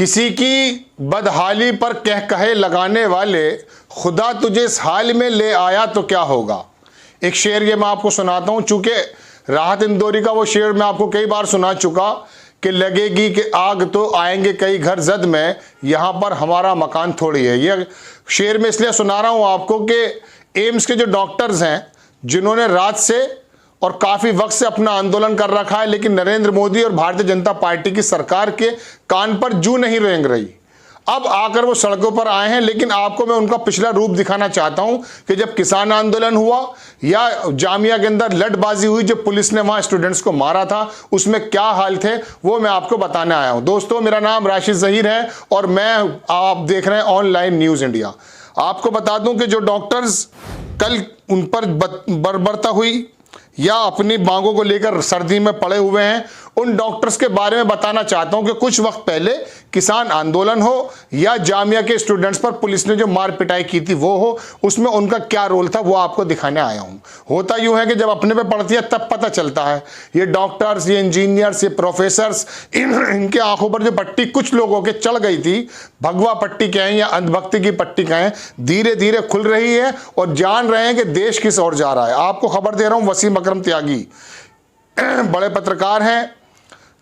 किसी की बदहाली पर कह कहे लगाने वाले, खुदा तुझे इस हाल में ले आया तो क्या होगा। एक शेर ये मैं आपको सुनाता हूं, चूंकि राहत इंदौरी का वो शेर मैं आपको कई बार सुना चुका कि लगेगी कि आग तो आएंगे कई घर जद में, यहां पर हमारा मकान थोड़ी है। ये शेर में इसलिए सुना रहा हूं आपको कि एम्स के जो डॉक्टर्स हैं, जिन्होंने रात से और काफी वक्त से अपना आंदोलन कर रखा है, लेकिन नरेंद्र मोदी और भारतीय जनता पार्टी की सरकार के कान पर जू नहीं रेंग रही, अब आकर वो सड़कों पर आए हैं। लेकिन आपको मैं उनका पिछला रूप दिखाना चाहता हूं कि जब किसान आंदोलन हुआ या जामिया के अंदर लठबाजी हुई, जब पुलिस ने वहां स्टूडेंट्स को मारा था, उसमें क्या हाल थे वो मैं आपको बताने आया हूं। दोस्तों, मेरा नाम राशिद जहीर है और आप देख रहे हैं ऑनलाइन न्यूज इंडिया। आपको बता दूं कि जो डॉक्टर्स कल उन पर बर्बरता हुई या अपनी मांगों को लेकर सर्दी में पड़े हुए हैं, उन डॉक्टर्स के बारे में बताना चाहता हूं कि कुछ वक्त पहले किसान आंदोलन हो या जामिया के स्टूडेंट्स पर पुलिस ने जो मार पिटाई की थी वो हो, उसमें उनका क्या रोल था वो आपको दिखाने आया हूं। होता यूं है कि जब अपने पे पड़ती है तब पता चलता है। ये डॉक्टर्स, ये इंजीनियर्स, ये प्रोफेसर्स, इनके आंखों पर जो पट्टी कुछ लोगों के चढ़ गई थी, भगवा पट्टी कहें या अंधभक्ति की पट्टी कहें, धीरे धीरे खुल रही है और जान रहे हैं कि देश किस ओर जा रहा है। आपको खबर दे रहा हूं, वसीम अकरम त्यागी बड़े पत्रकार हैं,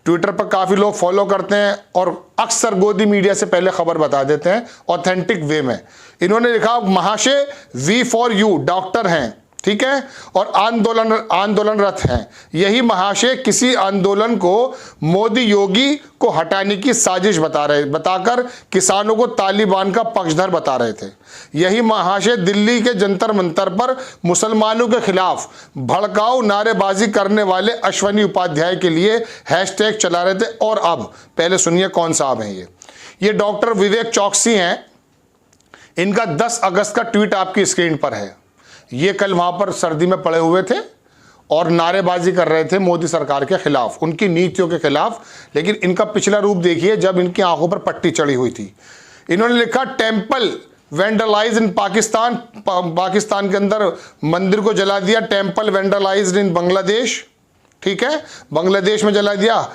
ट्विटर पर काफी लोग फॉलो करते हैं और अक्सर गोदी मीडिया से पहले खबर बता देते हैं ऑथेंटिक वे में। इन्होंने लिखा, महाशय वी फॉर यू डॉक्टर हैं, ठीक है, और आंदोलनरत हैं। यही महाशय किसी आंदोलन को मोदी योगी को हटाने की साजिश बताकर किसानों को तालिबान का पक्षधर बता रहे थे। यही महाशय दिल्ली के जंतर मंतर पर मुसलमानों के खिलाफ भड़काऊ नारेबाजी करने वाले अश्वनी उपाध्याय के लिए हैशटैग चला रहे थे। और अब पहले सुनिए कौन साहब हैं ये डॉक्टर विवेक चौकसी हैं। इनका 10 अगस्त का ट्वीट आपकी स्क्रीन पर है। ये कल वहां पर सर्दी में पड़े हुए थे और नारेबाजी कर रहे थे मोदी सरकार के खिलाफ, उनकी नीतियों के खिलाफ। लेकिन इनका पिछला रूप देखिए जब इनकी आंखों पर पट्टी चढ़ी हुई थी। इन्होंने लिखा, टेम्पल वेंडलाइज इन पाकिस्तान, पाकिस्तान के अंदर मंदिर को जला दिया। टेम्पल वेंडलाइज्ड इन बांग्लादेश, ठीक है, बांग्लादेश में जला दिया।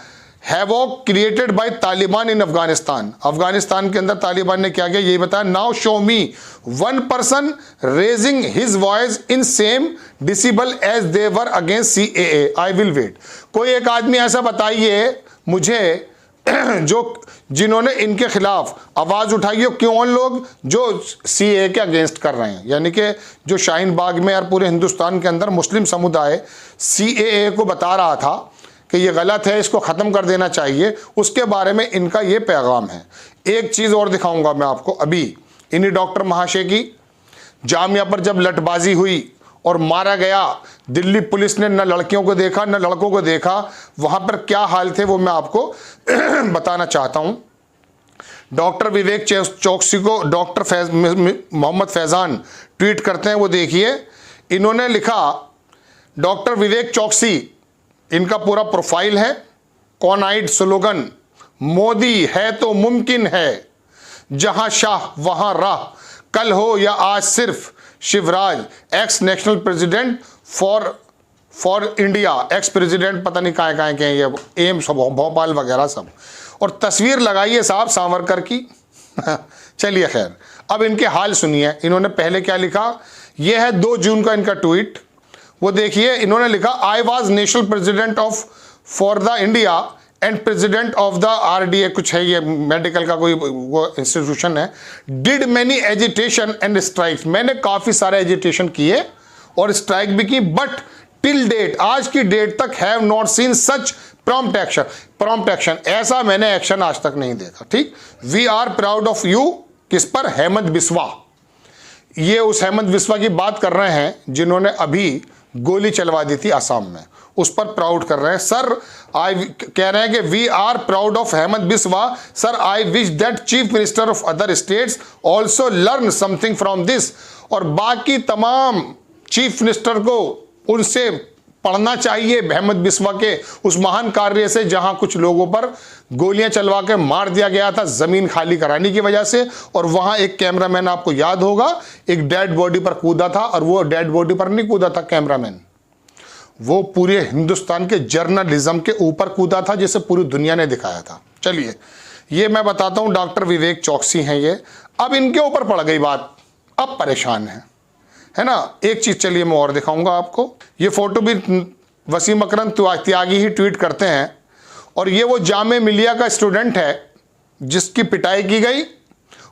Havoc created by Taliban in Afghanistan, Afghanistan के अंदर तालिबान ने क्या किया ये बताया। Now show me one person raising his voice in same decibel as they were against CAA, I will wait. कोई एक आदमी ऐसा बताइए मुझे जिन्होंने इनके खिलाफ आवाज उठाई हो। क्यों लोग जो CAA के अगेंस्ट कर रहे हैं, यानी कि जो शाहीन बाग में और पूरे हिंदुस्तान के अंदर मुस्लिम समुदाय CAA को बता रहा था कि ये गलत है, इसको ख़त्म कर देना चाहिए, उसके बारे में इनका ये पैगाम है। एक चीज़ और दिखाऊंगा मैं आपको अभी, इन्हीं डॉक्टर महाशय की जामिया पर जब लठबाजी हुई और मारा गया, दिल्ली पुलिस ने न लड़कियों को देखा न लड़कों को देखा, वहाँ पर क्या हाल थे वो मैं आपको बताना चाहता हूँ। डॉक्टर विवेक चौकसी को डॉक्टर मोहम्मद फैज़ान ट्वीट करते हैं, वो देखिए। इन्होंने लिखा, डॉक्टर विवेक चौकसी, इनका पूरा प्रोफाइल है, कॉनाइड स्लोगन, मोदी है तो मुमकिन है, जहां शाह वहां राह, कल हो या आज सिर्फ Shivraj, x national president for India, ex president पता नहीं कहाँ के हैं ये, एम्स भोपाल वगैरह सब। और तस्वीर लगाइए साहब सावरकर की। चलिए खैर, अब इनके हाल सुनिए। इन्होंने पहले क्या लिखा, यह है 2 जून का इनका ट्वीट, वो देखिए। इन्होंने लिखा, I was national president of for the India and president of the RDA, कुछ है ये मेडिकल का कोई वो इंस्टीट्यूशन है। Did many agitation and strikes, मैंने काफ़ी सारे एजिटेशन किए और स्ट्राइक भी की, बट टिल डेट, आज की डेट तक have not seen such prompt action, ऐसा मैंने एक्शन आज तक नहीं देखा। ठीक, we are proud of you, किस पर, हेमंत बिस्वा। ये उस हेमंत बिस्वा की बात कर रहे हैं जिन्होंने अभी गोली चलवा दी थी असम में, उस पर प्राउड कर रहे हैं। सर कह रहे हैं कि we are proud of Himanta Biswa, sir I wish that chief minister of other states also learn something from this. और बाकी तमाम चीफ मिनिस्टर को उनसे पढ़ना चाहिए हेमंत बिस्वा के उस महान कार्य से, जहां कुछ लोगों पर गोलियां चलवा के मार दिया गया था जमीन खाली कराने की वजह से। और वहां एक कैमरामैन, आपको याद होगा, एक डेड बॉडी पर कूदा था, और वो डेड बॉडी पर नहीं कूदा था कैमरामैन, वो पूरे हिंदुस्तान के जर्नलिज्म के ऊपर कूदा था, जिसे पूरी दुनिया ने दिखाया था। चलिए, ये मैं बताता हूँ, डॉक्टर विवेक चौकसी हैं ये। अब इनके ऊपर पड़ गई बात, अब परेशान है ना। एक चीज़ चलिए मैं और दिखाऊंगा आपको। ये फोटो भी वसीम अकरम त्यागी ही ट्वीट करते हैं, और ये वो जामे मिलिया का स्टूडेंट है जिसकी पिटाई की गई।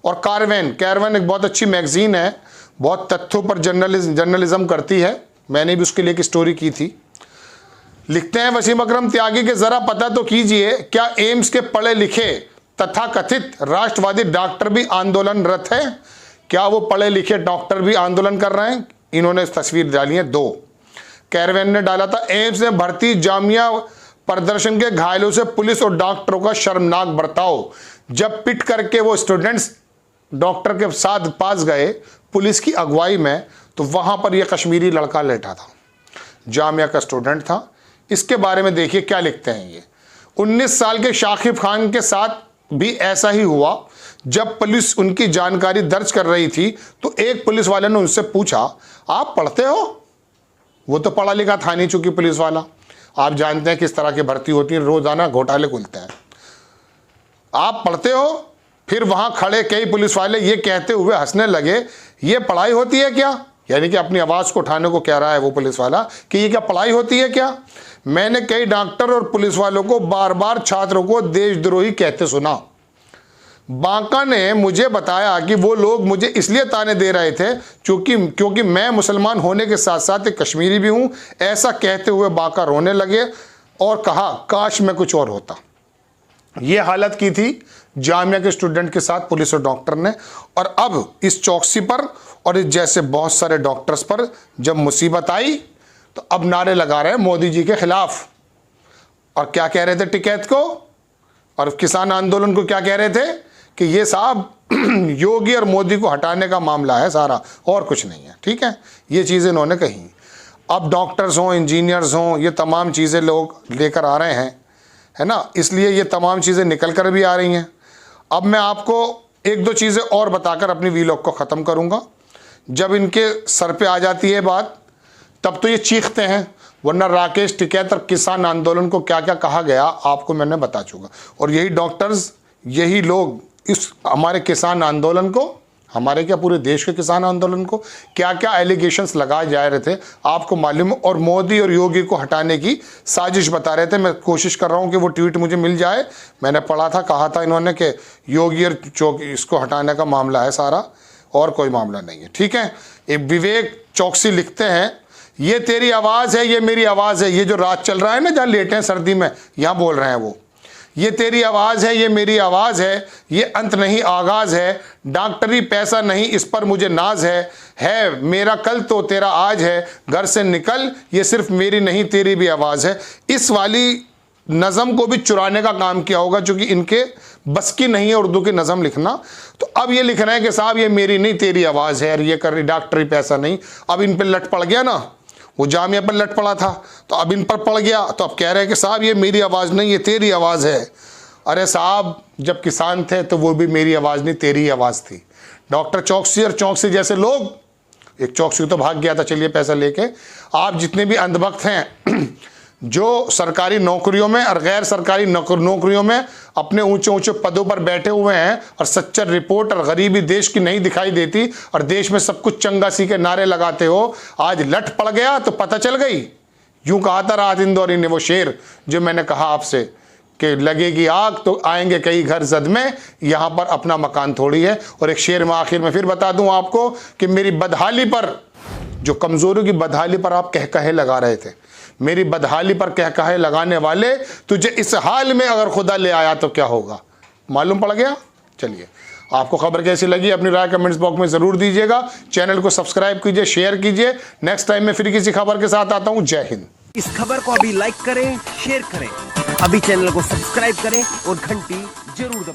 और कैरवैन एक बहुत अच्छी मैगजीन है, बहुत तथ्यों पर जर्नलिज्म करती है, मैंने भी उसके लिए एक स्टोरी की थी। लिखते हैं वसीम अकरम त्यागी के जरा पता तो कीजिए, क्या एम्स के पढ़े लिखे तथाकथित राष्ट्रवादी डॉक्टर भी आंदोलनरत है? क्या वो पढ़े लिखे डॉक्टर भी आंदोलन कर रहे हैं? इन्होंने तस्वीर डाली है 2। कैरवैन ने डाला था, एम्स में भर्ती जामिया प्रदर्शन के घायलों से पुलिस और डॉक्टरों का शर्मनाक बर्ताव। जब पिट करके वो स्टूडेंट्स डॉक्टर के साथ पास गए पुलिस की अगुवाई में, तो वहां पर यह कश्मीरी लड़का लेटा था, जामिया का स्टूडेंट था। इसके बारे में देखिए क्या लिखते हैं ये। 19 साल के शाकिब खान के साथ भी ऐसा ही हुआ। जब पुलिस उनकी जानकारी दर्ज कर रही थी तो एक पुलिस वाले ने उनसे पूछा, आप पढ़ते हो? वो तो पढ़ा लिखा था नहीं, चूंकि पुलिस वाला, आप जानते हैं किस तरह की भर्ती होती है, रोजाना घोटाले खुलते हैं। आप पढ़ते हो? फिर वहां खड़े कई पुलिस वाले ये कहते हुए हंसने लगे, ये पढ़ाई होती है क्या? यानी कि अपनी आवाज को उठाने को कह रहा है वो पुलिस वाला कि ये क्या पढ़ाई होती है क्या? मैंने कई डॉक्टर और पुलिस वालों को बार बार छात्रों को देशद्रोही कहते सुना। बांका ने मुझे बताया कि वो लोग मुझे इसलिए ताने दे रहे थे क्योंकि मैं मुसलमान होने के साथ साथ एक कश्मीरी भी हूं। ऐसा कहते हुए बांका रोने लगे और कहा, काश मैं कुछ और होता। ये हालत की थी जामिया के स्टूडेंट के साथ पुलिस और डॉक्टर ने। और अब इस चौकसी पर और इस जैसे बहुत सारे डॉक्टर्स पर जब मुसीबत आई तो अब नारे लगा रहे हैं मोदी जी के खिलाफ। और क्या कह रहे थे टिकैत को और किसान आंदोलन को, क्या कह रहे थे कि ये साहब योगी और मोदी को हटाने का मामला है सारा, और कुछ नहीं है। ठीक है, ये चीज़ें इन्होंने कही। अब डॉक्टर्स हों, इंजीनियर्स हों, ये तमाम चीज़ें लोग लेकर आ रहे हैं, है ना, इसलिए ये तमाम चीज़ें निकल कर भी आ रही हैं। अब मैं आपको 1-2 चीज़ें और बताकर अपनी वीलॉग को ख़त्म करूँगा। जब इनके सर पे आ जाती है बात तब तो ये चीखते हैं, वरना राकेश टिकैत और किसान आंदोलन को क्या क्या कहा गया आपको मैंने बता चुका। और यही डॉक्टर्स, यही लोग इस हमारे किसान आंदोलन को, हमारे क्या पूरे देश के किसान आंदोलन को क्या क्या एलिगेशंस लगाए जा रहे थे आपको मालूम, और मोदी और योगी को हटाने की साजिश बता रहे थे। मैं कोशिश कर रहा हूं कि वो ट्वीट मुझे मिल जाए। मैंने पढ़ा था, कहा था इन्होंने कि योगी और इसको हटाने का मामला है सारा, और कोई मामला नहीं है। ठीक है, एक विवेक चौकसी लिखते हैं, ये तेरी आवाज़ है, ये मेरी आवाज़ है। ये जो रात चल रहा है ना, जहाँ लेटे हैं सर्दी में, यहाँ बोल रहे हैं वो, ये तेरी आवाज़ है, ये मेरी आवाज़ है, ये अंत नहीं आगाज़ है। डॉक्टरी पैसा नहीं, इस पर मुझे नाज है मेरा कल तो तेरा आज है। घर से निकल, ये सिर्फ मेरी नहीं तेरी भी आवाज़ है। इस वाली नज़म को भी चुराने का काम किया होगा, चूँकि इनके बस की नहीं है उर्दू की नज़म लिखना। तो अब ये लिख रहे हैं कि साहब ये मेरी नहीं तेरी आवाज़ है, और ये कर रही डॉक्टरी पैसा नहीं। अब इन पर लट पड़ गया ना, वो जामिया पर लट पड़ा था तो अब इन पर पड़ गया, तो अब कह रहे हैं कि साहब ये मेरी आवाज़ नहीं, ये तेरी आवाज़ है। अरे साहब, जब किसान थे तो वो भी मेरी आवाज़ नहीं तेरी आवाज़ थी। डॉक्टर चौकसी और चौकसी जैसे लोग, एक चौकसी तो भाग गया था चलिए पैसा लेके, आप जितने भी अंधभक्त हैं जो सरकारी नौकरियों में और गैर सरकारी नौकरियों में अपने ऊंचे ऊंचे पदों पर बैठे हुए हैं, और सच्चर रिपोर्ट और गरीबी देश की नहीं दिखाई देती, और देश में सब कुछ चंगा सी के नारे लगाते हो, आज लट पड़ गया तो पता चल गई। यूं कहा था राहत इंदौरी ने, वो शेर जो मैंने कहा आपसे कि लगेगी आग तो आएंगे कई घर जद में, यहाँ पर अपना मकान थोड़ी है। और एक शेर में आखिर में फिर बता दूं आपको कि मेरी बदहाली पर, जो कमजोरियों की बदहाली पर आप कहे लगा रहे थे, मेरी बदहाली पर कहे लगाने वाले, तुझे इस हाल में अगर खुदा ले आया तो क्या होगा, मालूम पड़ गया। चलिए, आपको खबर कैसी लगी अपनी राय कमेंट्स बॉक्स में ज़रूर दीजिएगा। चैनल को सब्सक्राइब कीजिए, शेयर कीजिए। नेक्स्ट टाइम मैं फिर किसी खबर के साथ आता हूं। जय हिंद। इस खबर को अभी लाइक करें, शेयर करें, अभी चैनल को सब्सक्राइब करें और घंटी जरूर दबाएं।